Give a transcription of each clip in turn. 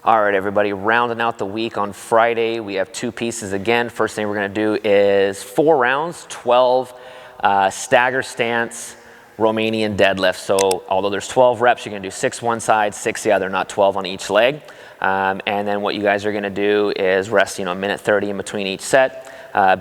All right, everybody, rounding out the week on Friday, we have two pieces again. First thing we're going to do is 4 rounds, 12 stagger stance Romanian deadlift. So although there's 12 reps, you're going to do 6 one side, 6 the other, not 12 on each leg. And then what you guys are going to do is rest, a minute 30 in between each set.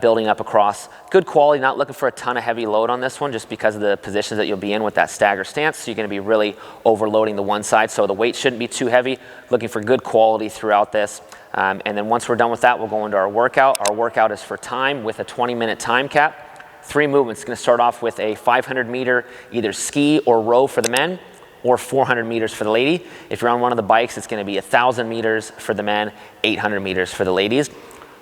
Building up across good quality, not looking for a ton of heavy load on this one just because of the positions that you'll be in with that stagger stance. So you're going to be really overloading the one side, so the weight shouldn't be too heavy. Looking for good quality throughout this. And then once we're done with that, we'll go into our workout. Our workout is for time with a 20-minute time cap. 3 movements. It's going to start off with a 500-meter either ski or row for the men, or 400 meters for the lady. If you're on one of the bikes, it's going to be 1,000 meters for the men, 800 meters for the ladies.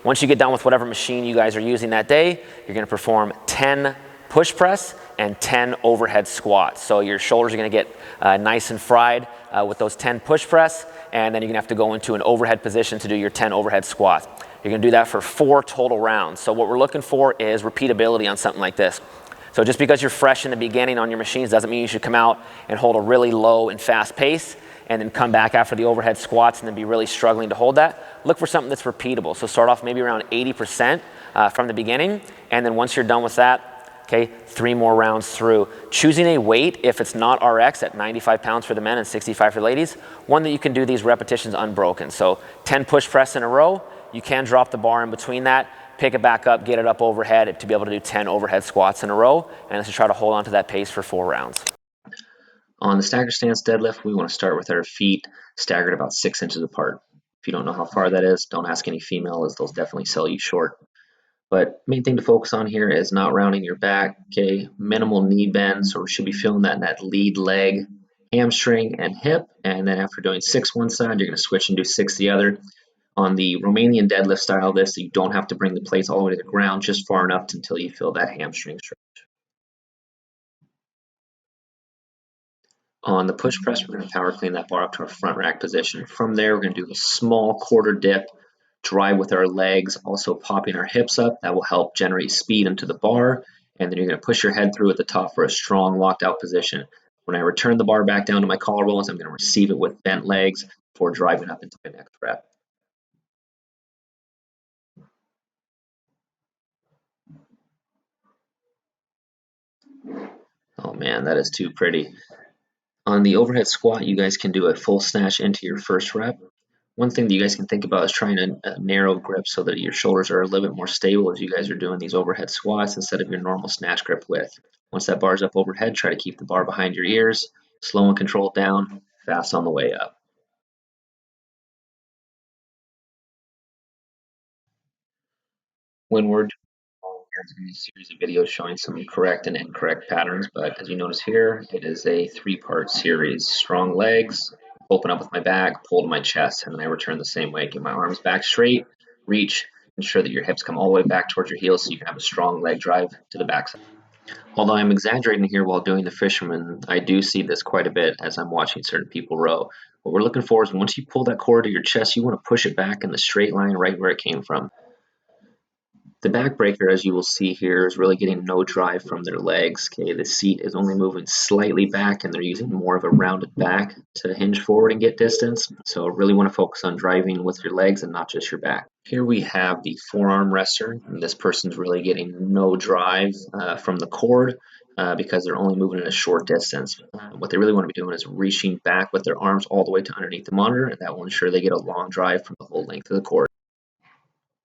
Once you get done with whatever machine you guys are using that day, you're going to perform 10 push press and 10 overhead squats. So your shoulders are going to get nice and fried with those 10 push press, and then you're going to have to go into an overhead position to do your 10 overhead squats. You're going to do that for 4 total rounds. So what we're looking for is repeatability on something like this. So just because you're fresh in the beginning on your machines doesn't mean you should come out and hold a really low and fast pace and then come back after the overhead squats and then be really struggling to hold that. Look for something that's repeatable. So start off maybe around 80% from the beginning, and then once you're done with that, okay, 3 more rounds through. Choosing a weight, if it's not RX, at 95 pounds for the men and 65 for the ladies, one that you can do these repetitions unbroken. So 10 push press in a row, you can drop the bar in between that, pick it back up, get it up overhead to be able to do 10 overhead squats in a row, and let's try to hold on to that pace for 4 rounds. On the stagger stance deadlift, we want to start with our feet staggered about 6 inches apart. If you don't know how far that is, don't ask any female, as they'll definitely sell you short. But main thing to focus on here is not rounding your back, okay? Minimal knee bend, so we should be feeling that in that lead leg, hamstring, and hip. And then after doing 6 one side, you're going to switch and do 6 the other. On the Romanian deadlift style of this, you don't have to bring the plates all the way to the ground, just far enough until you feel that hamstring stretch. On the push press, we're going to power clean that bar up to our front rack position. From there, we're going to do a small quarter dip, drive with our legs, also popping our hips up. That will help generate speed into the bar. And then you're going to push your head through at the top for a strong locked out position. When I return the bar back down to my collarbones, I'm going to receive it with bent legs before driving up into my next rep. Oh man, that is too pretty. On the overhead squat, you guys can do a full snatch into your first rep. One thing that you guys can think about is trying a narrow grip so that your shoulders are a little bit more stable as you guys are doing these overhead squats instead of your normal snatch grip width. Once that bar's up overhead, try to keep the bar behind your ears, slow and controlled down, fast on the way up. When we're there's going to be a series of videos showing some correct and incorrect patterns, but as you notice here, it is a 3-part series. Strong legs, open up with my back, pull to my chest, and then I return the same way. Get my arms back straight, reach, ensure that your hips come all the way back towards your heels so you can have a strong leg drive to the backside. Although I'm exaggerating here while doing the fisherman, I do see this quite a bit as I'm watching certain people row. What we're looking for is once you pull that cord to your chest, you want to push it back in the straight line right where it came from. The backbreaker, as you will see here, is really getting no drive from their legs. Okay, the seat is only moving slightly back, and they're using more of a rounded back to hinge forward and get distance. So really want to focus on driving with your legs and not just your back. Here we have the forearm wrestler, and this person's really getting no drive from the cord because they're only moving at a short distance. What they really want to be doing is reaching back with their arms all the way to underneath the monitor, and that will ensure they get a long drive from the whole length of the cord.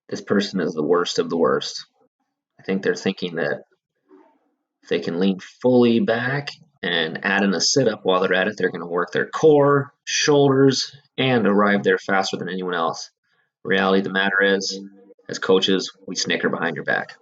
This person is the worst of the worst. I think they're thinking that if they can lean fully back and add in a sit-up while they're at it, they're going to work their core, shoulders, and arrive there faster than anyone else. The reality of the matter is, as coaches, we snicker behind your back.